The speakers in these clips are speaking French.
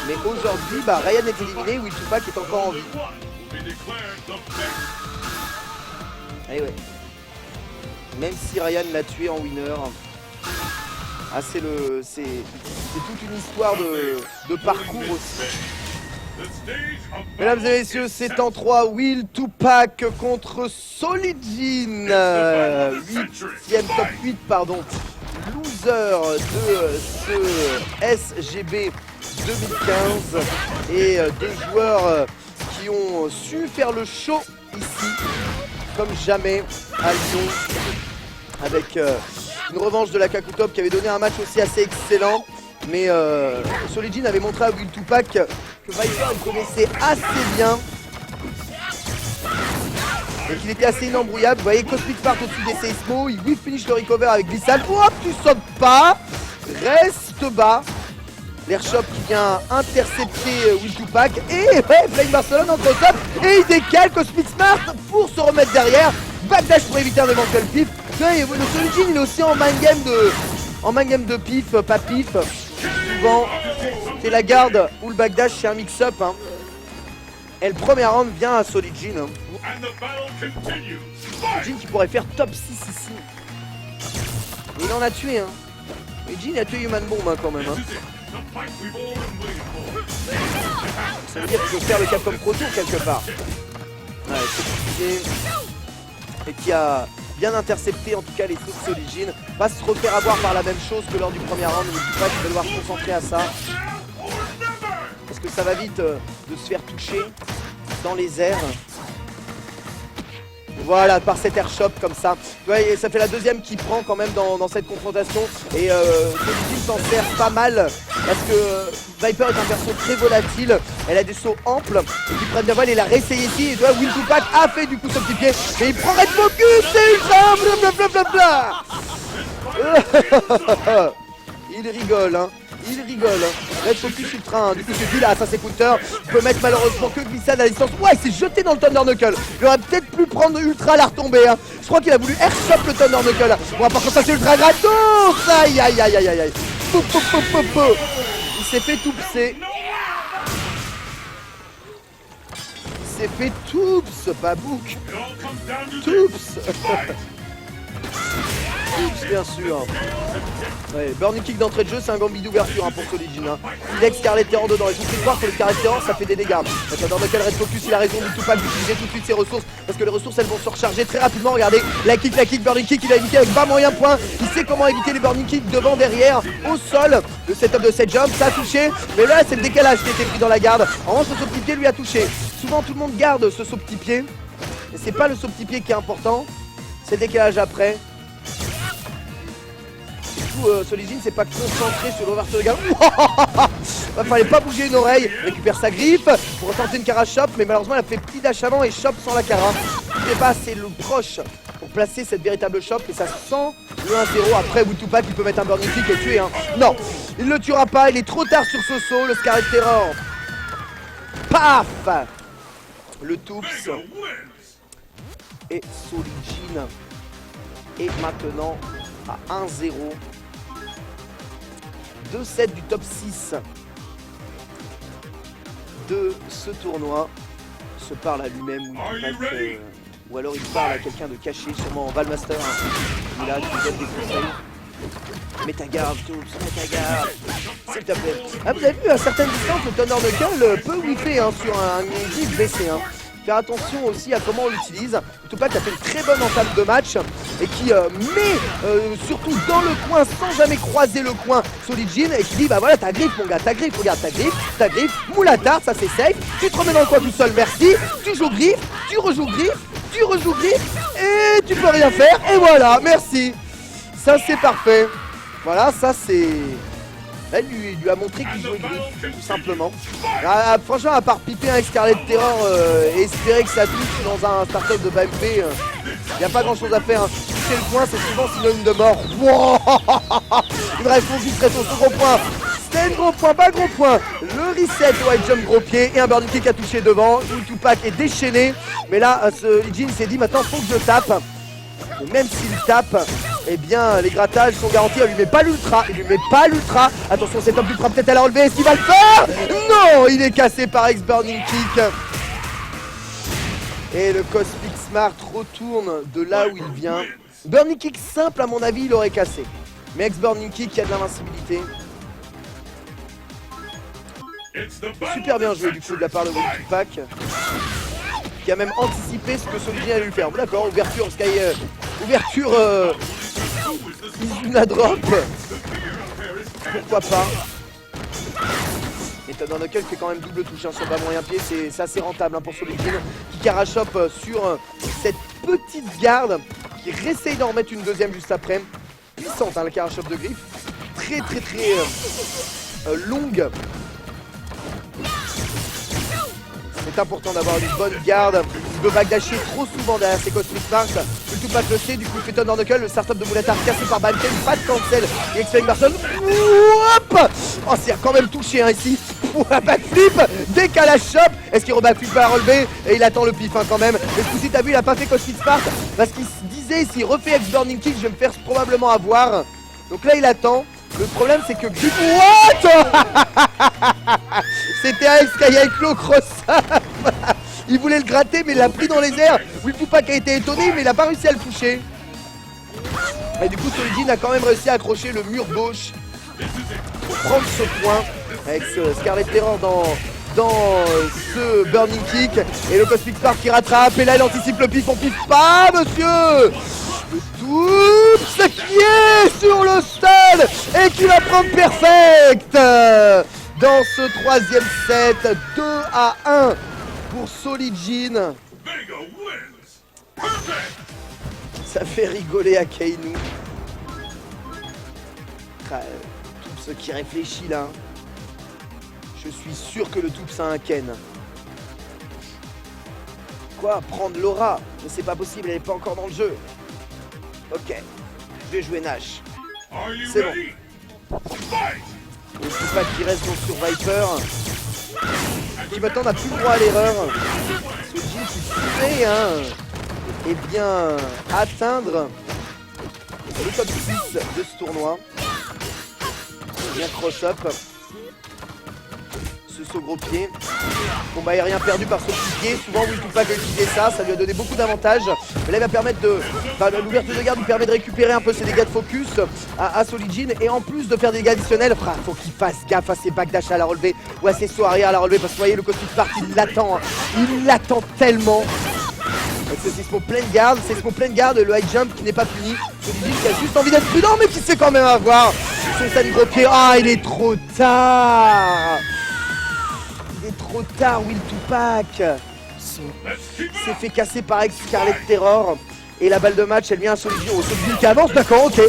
Mais aujourd'hui, bah, Ryan est éliminé, Will Tupac est encore en vie. Et ouais. Même si Ryan l'a tué en winner. Ah, c'est toute une histoire de parcours aussi. Mesdames et messieurs, c'est en 3, Will Tupac contre Solid Jean. 8e top 8, pardon. Loser de ce SGB 2015. Et deux joueurs qui ont su faire le show ici, comme jamais à Lyon. Avec une revanche de la Kaku Top qui avait donné un match aussi assez excellent. Mais Solid Jean avait montré à Will Tupac que Viper il connaissait assez bien et qu'il était assez inembrouillable. Vous voyez, Cosmic Fart au-dessus des Seismo, il whiff finish le recover avec glissade. Hop, tu sautes pas, reste bas. L'airshot qui vient intercepter Will Tupac et ouais, Flying Barcelone entre top et il décale Cosmic Smart pour se remettre derrière. Backdash pour éviter un éventuel pif. Ouais, le Solid Jean il est aussi en mind game de pif, pas pif. Souvent, c'est la garde ou le backdash, c'est un mix-up. Hein. Et le premier round vient à Solid Jean. Hein. Jean qui pourrait faire top 6 ici. Mais il en a tué. Hein. Et Jean a tué Human Bomb hein, quand même. Hein. Ça veut dire qu'il faut faire le Capcom Pro Tour quelque part. Ouais, c'est compliqué. Et qui a bien intercepté en tout cas les sauts de Solid Jean. Va se refaire avoir par la même chose que lors du premier round. Mais il va devoir se concentrer à ça. Parce que ça va vite de se faire toucher dans les airs. Voilà, par cet airshot comme ça. Ouais, ça fait la deuxième qui prend quand même dans cette confrontation. Et Solid Jean s'en sert pas mal. Parce que Viper est un perso très volatile. Elle a des sauts amples et qui prennent bien voile. Il a réessayé ici. Et Will Tupac a fait du coup son petit pied. Mais il prend Red Focus et il blablabla. Il rigole, hein. Il rigole. Red Focus ultra 1. Du coup, c'est dit là, ça c'est counter. Il peut mettre malheureusement que glissade à distance. Ouais, il s'est jeté dans le Thunder Knuckle. Il aurait peut-être pu prendre ultra à la retombée. Hein. Je crois qu'il a voulu airshot le Thunder Knuckle. Bon, par contre, ça c'est ultra gratos. Aïe, aïe, aïe, aïe, aïe. Pou, pou, pou, pou, pou. Il s'est fait toupser. Il s'est fait toups, Babouk. Toups. Bien sûr. Ouais, Burning Kick d'entrée de jeu, c'est un gambit d'ouverture hein, pour Solid Jean. Hein. Il a Scarlet Terror dedans. Et je vous fais croire que le Scarlet Terror ça fait des dégâts. Dans lequel Red Focus, il a raison du Tupac d'utiliser tout de suite ses ressources. Parce que les ressources elles vont se recharger très rapidement. Regardez, la kick, Burning Kick, il a évité avec bas moyen point. Il sait comment éviter les Burning Kick devant, derrière, au sol. Le setup de cette jump, ça a touché. Mais là, c'est le décalage qui a été pris dans la garde. En revanche, ce saut petit pied lui a touché. Souvent, tout le monde garde ce saut petit pied. Mais c'est pas le saut petit pied qui est important. C'est le décalage après. Solid Jean s'est pas concentré sur l'ouverture de gamme. Il fallait pas bouger une oreille. Il récupère sa griffe pour tenter une cara chop, mais malheureusement elle a fait petit dash avant et chop sans la cara. Il n'est pas assez proche pour placer cette véritable chop et ça sent le 1-0. Après Will Tupac il peut mettre un burning kick et tuer. Hein. Non, il ne le tuera pas, il est trop tard sur ce saut. Le Scarlet Terror. Paf. Le Toups. Et Solid Jean est maintenant à 1-0. 2-7 du top 6 de ce tournoi. Il se parle à lui-même ou alors il parle à quelqu'un de caché, sûrement Valmaster. Hein. Il est là, qui lui donne des conseils. Mets ta garde, Toups, mets ta garde, s'il te plaît. Ah, vous avez vu, à certaines distances, le Thunder Knuckle peut whiffer hein, sur un grip baissé. Hein. Faire attention aussi à comment on l'utilise. Tupac a fait une très bonne entame de match et qui met surtout dans le coin sans jamais croiser le coin Solid Jean et qui dit bah voilà ta griffe mon gars, ta griffe, regarde ta griffe, moule à tarte, ça c'est safe, tu te remets dans le coin tout seul, merci, tu joues griffe, tu rejoues griffe et tu peux rien faire et voilà, merci. Ça c'est parfait. Voilà, ça c'est... Là, il lui a montré qu'il jouait griffe, tout simplement. Ah, franchement, à part piper un Scarlet Terror et espérer que ça touche dans un startup de BMP, il n'y a pas grand chose à faire. Hein. Toucher le point, c'est souvent synonyme de mort. Wow. Une réponse très tôt, ce gros point. C'était un gros point, pas un gros point. Le reset, white jump gros pied et un burning kick à toucher devant. Will Tupac est déchaîné. Mais là, ce Jean s'est dit maintenant, faut que je tape. Et même s'il tape, Eh bien, les grattages sont garantis. Il lui met pas l'ultra. Il lui met pas l'ultra. Attention, cet homme ultra peut-être à la relever. Est-ce qu'il va le faire? Non, il est cassé par X Burning Kick. Et le Cosmic Smart retourne de là où il vient. Burning Kick simple, à mon avis, il aurait cassé. Mais X Burning Kick, il y a de l'invincibilité. Super bien joué du coup de la part de Will Tupac, qui a même anticipé ce que Solijin allait lui faire. Bon, d'accord, ouverture Sky, ouverture Izuna Drop, pourquoi pas. Mais Thunder Knuckle fait quand même double touche hein, sur bas moyen pied, c'est assez rentable hein, pour Solijin, qui carachoppe sur cette petite garde, qui réessaye d'en remettre une deuxième juste après. Puissante hein, la carachoppe de griffe, très longue. C'est important d'avoir une bonne garde. Il veut backdasher trop souvent derrière ses Cosmic Smart. Le Tupac le sait, du coup il fait Thunder Knuckle, le startup de Moulatar cassé par Banten, pas de cancel. Et X-Flying Barson. Hop, oh, c'est quand même touché hein, ici. Backflip, décalage shop. Est-ce qu'il rebackflip pas à relever? Et il attend le pif hein, quand même. Mais ce coup-ci, t'as vu, il a pas fait Cosmic Smart. Parce qu'il se disait, s'il refait X-Burning Kick, je vais me faire probablement avoir. Donc là, il attend. Le problème c'est que what? C'était un Skyclo cross-up. Il voulait le gratter mais il l'a pris dans les airs. Will Tupac a été étonné mais il n'a pas réussi à le toucher. Et du coup Solijin a quand même réussi à accrocher le mur gauche pour prendre ce point avec ce Scarlet Terror dans ce Burning Kick. Et le Cosmic Spark qui rattrape. Et là il anticipe le pif, on pif pas monsieur. Oups, qui est sur le stade et qui va prendre perfect dans ce troisième set. 2-1 pour Solijin. Ça fait rigoler Akainu. Tout ce qui réfléchit là. Je suis sûr que le Toups a un Ken. Quoi? Prendre Laura? Mais c'est pas possible, elle est pas encore dans le jeu. Ok, je vais jouer Nash. C'est bon. Le Tupac qui reste donc sur Viper. Qui maintenant n'a plus le droit à l'erreur. Ce Jin qui pourrait bien atteindre le top 6 de ce tournoi. Bien cross-up. Ce saut gros pied. Combat aérien perdu par ce pied. Souvent Will Tupac a utilisé ça lui a donné beaucoup d'avantages. Mais là il va permettre de. L'ouverture de garde lui permet de récupérer un peu ses dégâts de focus à Solijin. Et en plus de faire des dégâts additionnels, faut qu'il fasse gaffe à ses backdash à la relevée ou à ses sauts arrière à la relevée. Parce que vous voyez le Cosmic Spark il l'attend. Il l'attend tellement. Avec ce Sismo pleine garde, Sismo pleine garde, le high jump qui n'est pas puni. Solijin qui a juste envie d'être prudent mais qui sait quand même avoir son stand gros pied. Ah il est trop tard. Trop tard, Will Tupac s'est fait casser par X Scarlet Terror. Et la balle de match, elle vient à Solijin. Oh, Solijin qui avance, d'accord, ok.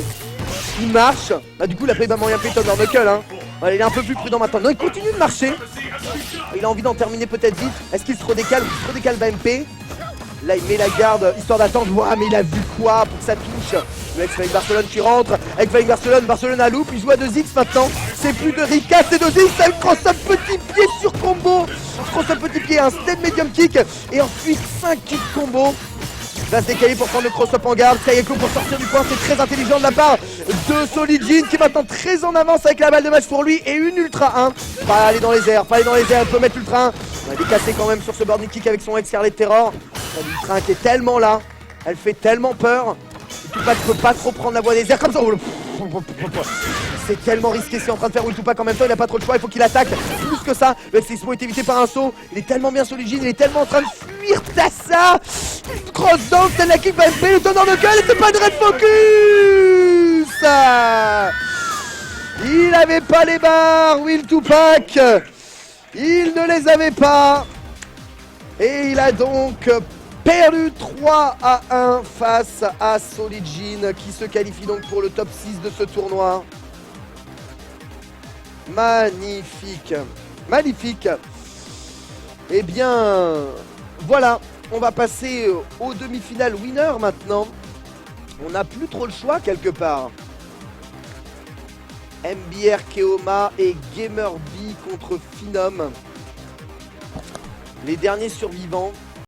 Il marche. Bah, du coup, il a pris moyen fait Thunder Knuckle. Hein. Voilà, il est un peu plus prudent maintenant. Non, il continue de marcher. Il a envie d'en terminer peut-être vite. Est-ce qu'il se redécale? Il se redécale MP. Là, il met la garde histoire d'attendre. Ouah, mais il a vu quoi pour que ça touche? Le X-Flying Barcelone qui rentre. X-Flying Barcelone à loop. Il joue à 2X maintenant. C'est plus de Rika, c'est 2X. Ça cross-up petit pied sur combo. Cross-up petit pied, un step medium kick. Et ensuite 5 kicks combo. Il va se décaler pour prendre le cross-up en garde. Kayeko pour sortir du coin. C'est très intelligent de la part de Solijin qui est maintenant très en avance avec la balle de match pour lui. Et une ultra 1. Pas aller dans les airs. Pas aller dans les airs. Il peut mettre l'ultra 1. On va décasser quand même sur ce burning kick avec son ex Scarlet Terror. L'ultra 1 qui est tellement là. Elle fait tellement peur. Tupac ne peut pas trop prendre la voie des airs comme ça. C'est tellement risqué ce qu'il est en train de faire Will Tupac en même temps, il n'a pas trop de choix, il faut qu'il attaque plus que ça. Le Sismo est évité par un saut, il est tellement bien Solijin, il est tellement en train de fuir Tassa. Cross down, c'est la kick va MP, le Thunder Knuckle et c'est pas de red focus. Il avait pas les barres, Will Tupac. Il ne les avait pas. Et il a donc perdu 3-1 face à Solijin qui se qualifie donc pour le top 6 de ce tournoi. Magnifique. Magnifique. Eh bien, voilà. On va passer aux demi-finales winner maintenant. On n'a plus trop le choix quelque part. MBR Keoma et Gamer B contre Phenom. Les derniers survivants.